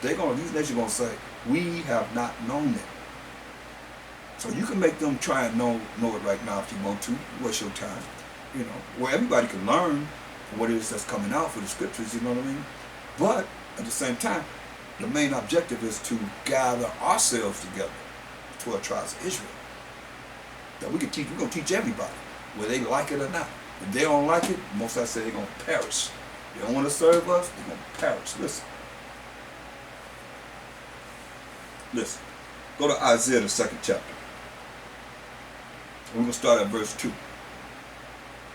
These nations gonna say, we have not known it. So you can make them try and know it right now if you want to. Waste your time. Well, everybody can learn what it is that's coming out for the scriptures, you know what I mean? But at the same time, the main objective is to gather ourselves together, 12 tribes of Israel. That we're gonna teach everybody, whether they like it or not. If they don't like it, most I say they're gonna perish. They don't want to serve us, they're gonna perish. Listen. Go to Isaiah, the 2nd chapter. We're gonna start at verse 2.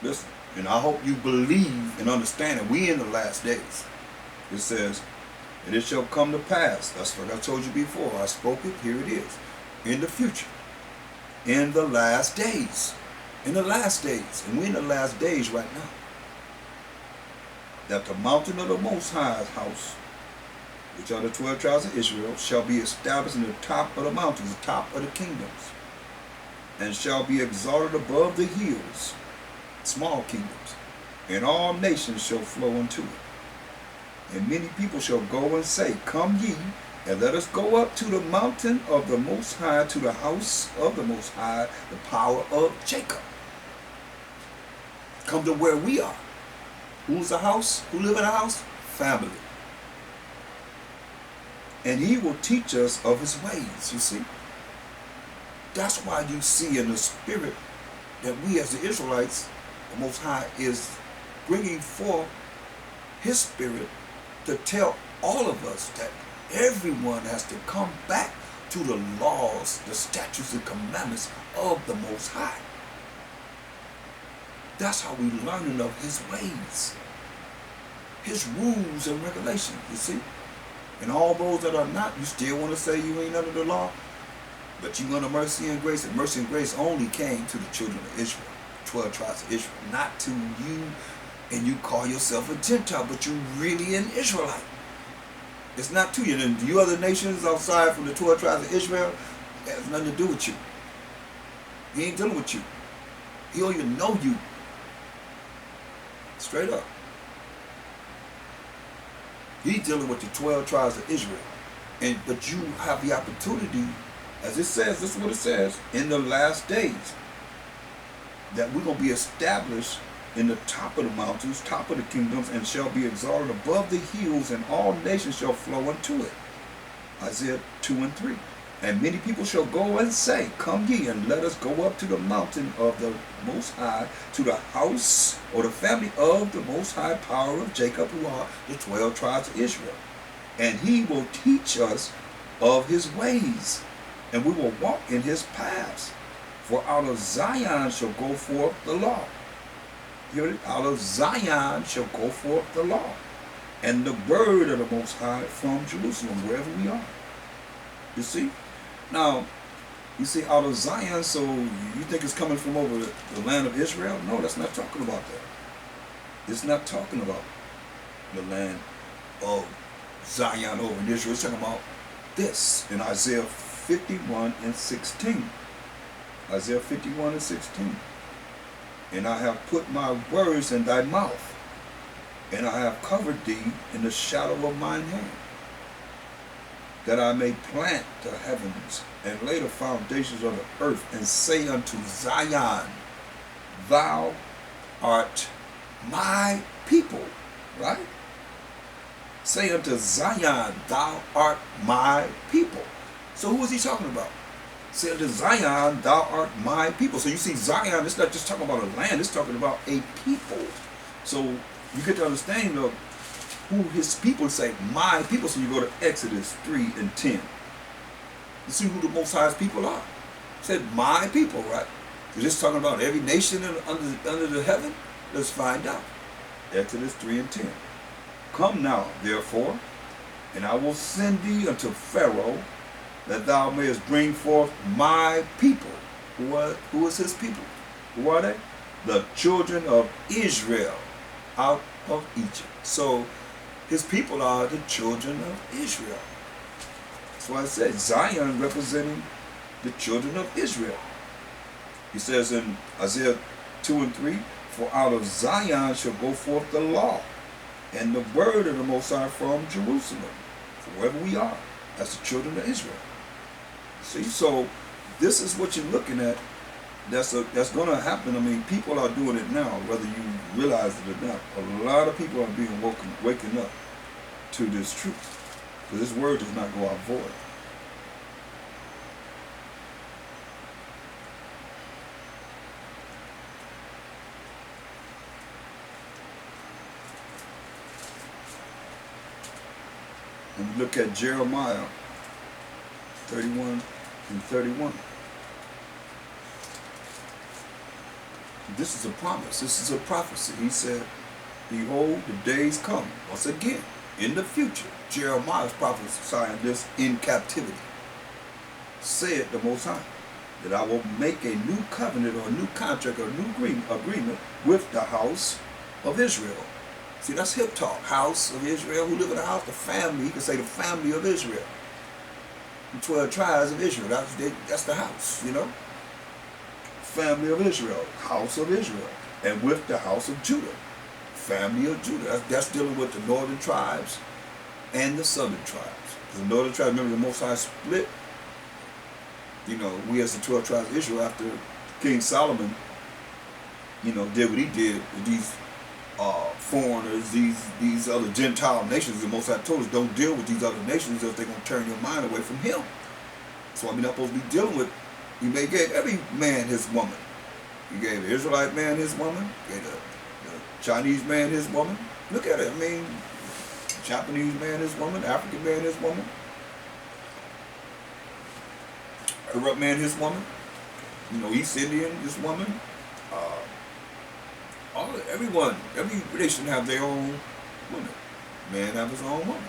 Listen, and I hope you believe and understand that we in the last days. It says, and it shall come to pass. That's what I told you before. I spoke it, here it is. In the future. In the last days. In the last days. And we're in the last days right now. That the mountain of the Most High's house, which are the 12 tribes of Israel, shall be established in the top of the mountains, the top of the kingdoms, and shall be exalted above the hills, small kingdoms, and all nations shall flow unto it. And many people shall go and say, come ye, and let us go up to the mountain of the Most High, to the house of the Most High, the power of Jacob. Come to where we are. Who's the house? Who live in a house? Family. And he will teach us of his ways, you see. That's why you see in the spirit that we as the Israelites, the Most High is bringing forth his spirit to tell all of us that everyone has to come back to the laws, the statutes and commandments of the Most High. That's how we learning of his ways, his rules and regulations, you see. And all those that are not, you still want to say you ain't under the law, but you under mercy and grace, and mercy and grace only came to the children of Israel, 12 tribes of Israel, not to you, and you call yourself a Gentile, but you're really an Israelite. It's not to you. And you other nations outside from the 12 tribes of Israel, it has nothing to do with you. He ain't dealing with you. He don't even know you. Straight up. He's dealing with the 12 tribes of Israel. But you have the opportunity, as it says, this is what it says, in the last days, that we're going to be established in the top of the mountains, top of the kingdoms, and shall be exalted above the hills, and all nations shall flow unto it. Isaiah 2 and 3. And many people shall go and say, come ye, and let us go up to the mountain of the Most High, to the house or the family of the Most High power of Jacob, who are the 12 tribes of Israel. And he will teach us of his ways, and we will walk in his paths. For out of Zion shall go forth the law. Hear it? Out of Zion shall go forth the law, and the word of the Most High from Jerusalem, wherever we are. You see? Now, you see, out of Zion, so you think it's coming from over the land of Israel? No, that's not talking about that. It's not talking about the land of Zion over in Israel. It's talking about this in Isaiah 51 and 16. Isaiah 51 and 16. And I have put my words in thy mouth, and I have covered thee in the shadow of mine hand, that I may plant the heavens and lay the foundations of the earth, and say unto Zion, thou art my people. Right? Say unto Zion, thou art my people. So who is he talking about? Say unto Zion, thou art my people. So you see, Zion, it's not just talking about a land, it's talking about a people. So you get to understand who his people say, my people. So you go to Exodus 3 and 10. You see who the Most High's people are. It said, my people, right? Is this talking about every nation under the heaven? Let's find out. Exodus 3 and 10. Come now, therefore, and I will send thee unto Pharaoh, that thou mayest bring forth my people. Who is his people? Who are they? The children of Israel out of Egypt. So his people are the children of Israel. That's why I said Zion representing the children of Israel. He says in Isaiah 2 and 3, for out of Zion shall go forth the law, and the word of the Most High from Jerusalem. wherever we are, as the children of Israel. See, so this is what you're looking at. That's going to happen. I mean, people are doing it now, whether you realize it or not. A lot of people are being waking up to this truth, because this word does not go out void. And look at Jeremiah 31 and 31. This is a promise. This is a prophecy. He said, behold, the days come. Once again, in the future, Jeremiah is prophesying this in captivity. Said the Most High, that I will make a new covenant or a new contract or a new agreement with the house of Israel. See, that's hip talk. House of Israel. Who live in the house? The family. You can say the family of Israel. The 12 tribes of Israel. That's the house, you know. Family of Israel. House of Israel. And with the house of Judah. Family of Judah. That's dealing with the northern tribes and the southern tribes. The northern tribes, remember the Most High split. You know, we as the 12 tribes of Israel, after King Solomon, you know, did what he did with these foreigners, these other Gentile nations. The Most High told us, don't deal with these other nations if they're going to turn your mind away from him. So we're not supposed to be dealing with. He gave every man his woman. He gave the Israelite man his woman. He gave the Chinese man his woman. Look at it. I mean, Japanese man his woman. African man his woman. Arab man his woman. You know, East Indian his woman. Every nation have their own woman. Man have his own woman.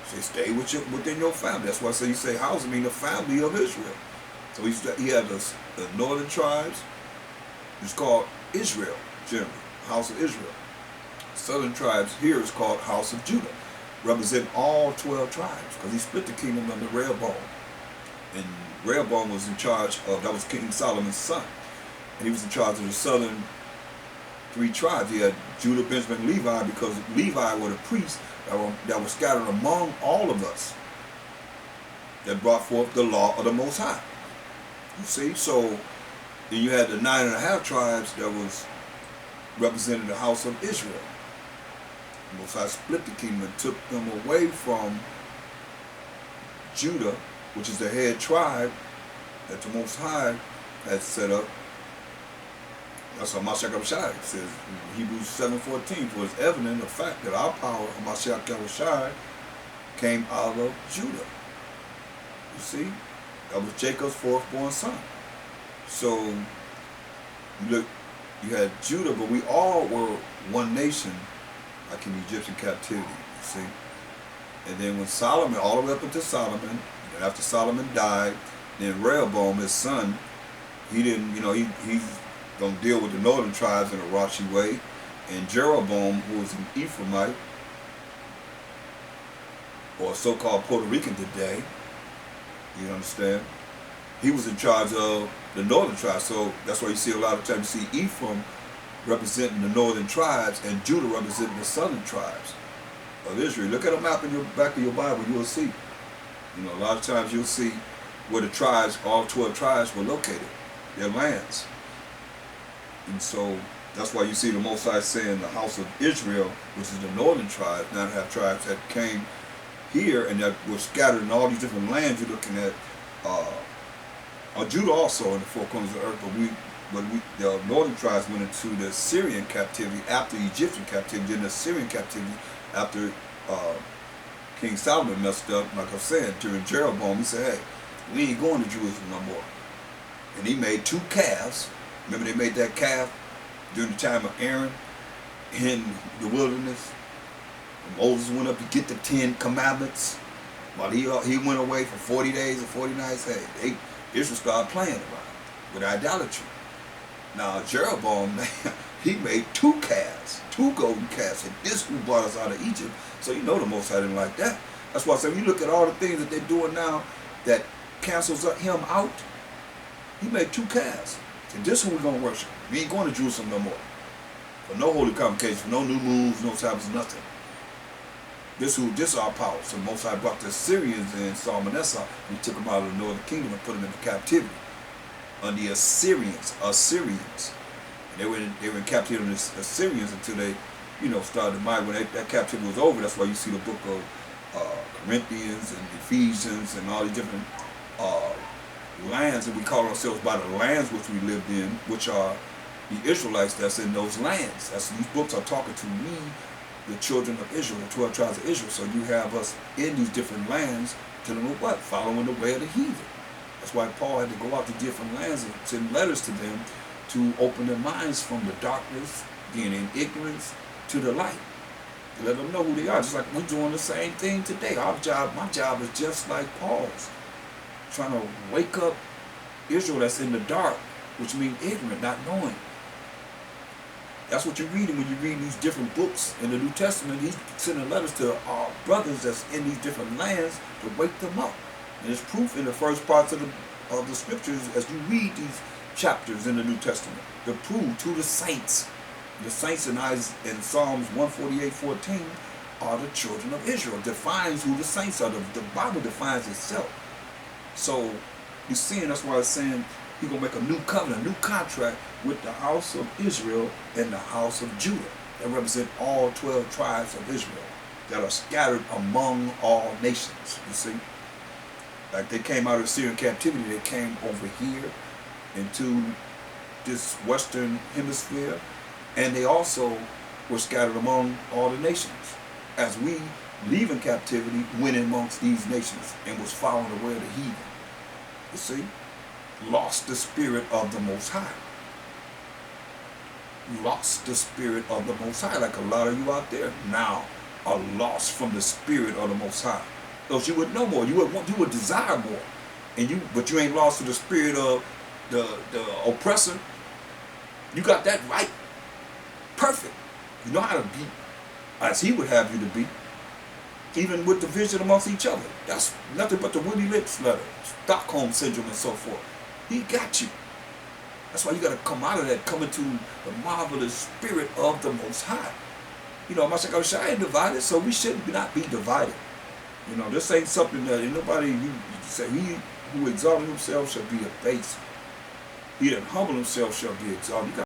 So stay within your family. That's why I say you say house. I mean the family of Israel. So he had the northern tribes. It's called Israel, generally, House of Israel. Southern tribes here is called House of Judah, representing all 12 tribes, because he split the kingdom under Rehoboam. And Rehoboam was in charge of, that was King Solomon's son. And he was in charge of the southern 3 tribes. He had Judah, Benjamin, and Levi, because Levi were the priests that were scattered among all of us, that brought forth the law of the Most High. You see? So then you had the 9.5 tribes that was representing the house of Israel. The Most High split the kingdom and took them away from Judah, which is the head tribe that the Most High had set up. That's what Mashiach Yahushua says in Hebrews 7:14. For it's evident the fact that our power of Mashiach Yahushua came out of Judah. You see? That was Jacob's 4th-born son. So, look, you had Judah, but we all were one nation, like in Egyptian captivity, you see. And then when Solomon, all the way up until Solomon, and after Solomon died, then Rehoboam, his son, he didn't, you know, he's going to deal with the northern tribes in a raunchy way. And Jeroboam, who was an Ephraimite, or so-called Puerto Rican today, you understand, he was in charge of the northern tribes. So that's why you see a lot of times you see Ephraim representing the northern tribes and Judah representing the southern tribes of Israel. Look at a map in your back of your Bible, you'll see. You know, a lot of times you'll see where the tribes, all 12 tribes were located, their lands. And so that's why you see the Most High saying the house of Israel, which is the northern tribes, 9.5 tribes that came here and that were scattered in all these different lands. You're looking at Judah also in the 4 corners of the earth, but the northern tribes went into the Syrian captivity after Egyptian captivity, then the Syrian captivity after King Solomon messed up. Like I said, during Jeroboam, he said, hey, we ain't going to Jerusalem no more. And he made 2 calves. Remember they made that calf during the time of Aaron in the wilderness? And Moses went up to get the 10 commandments. While he went away for 40 days and 40 nights, hey, Israel started playing around with idolatry. Now Jeroboam, he made 2 calves, 2 golden calves, and this who brought us out of Egypt. So you know the Most High didn't like that. That's why I said when you look at all the things that they're doing now that cancels him out, he made 2 calves. And this is who we're going to worship. We ain't going to Jerusalem no more. For no holy convocation, for no new moons, no Sabbaths, nothing. This our power. So Most High brought the Assyrians in Salmanessar. We took them out of the northern kingdom and put them into captivity under the Assyrians. And they were in captivity under the Assyrians until they, started to migrate. When that captivity was over, that's why you see the book of Corinthians and Ephesians and all these different lands, and we call ourselves by the lands which we lived in, which are the Israelites that's in those lands. These books are talking to me, the children of Israel, the 12 tribes of Israel. So you have us in these different lands telling them what? Following the way of the heathen. That's why Paul had to go out to different lands and send letters to them to open their minds from the darkness, being in ignorance, to the light. To let them know who they are. Just like we're doing the same thing today. My job is just like Paul's. Trying to wake up Israel that's in the dark, which means ignorant, not knowing. That's what you're reading when you read these different books in the New Testament. He's sending letters to our brothers that's in these different lands to wake them up. And there's proof in the first parts of the scriptures as you read these chapters in the New Testament. To prove to the saints. The saints in Psalms 148:14 are the children of Israel. Defines who the saints are. The Bible defines itself. So you're seeing, that's why it's saying he's going to make a new covenant, a new contract with the house of Israel and the house of Judah. That represent all 12 tribes of Israel that are scattered among all nations, you see. Like they came out of Syrian captivity, they came over here into this western hemisphere, and they also were scattered among all the nations. As we, leaving captivity, went amongst these nations and was following the way of the heathen. You see? Lost the spirit of the Most High. Lost the spirit of the Most High, like a lot of you out there now are lost from the spirit of the Most High. Else you would know more. You would desire more. But you ain't lost to the spirit of the oppressor. You got that right. Perfect. You know how to be as he would have you to be. Even with division amongst each other. That's nothing but the Willie Lips letter, Stockholm Syndrome and so forth. He got you. That's why you got to come out of that, come into the marvelous spirit of the Most High. Mashiach ain't divided, so we should not be divided. This ain't something that nobody, you say, he who exalted himself shall be abased. He that humbled himself shall be exalted.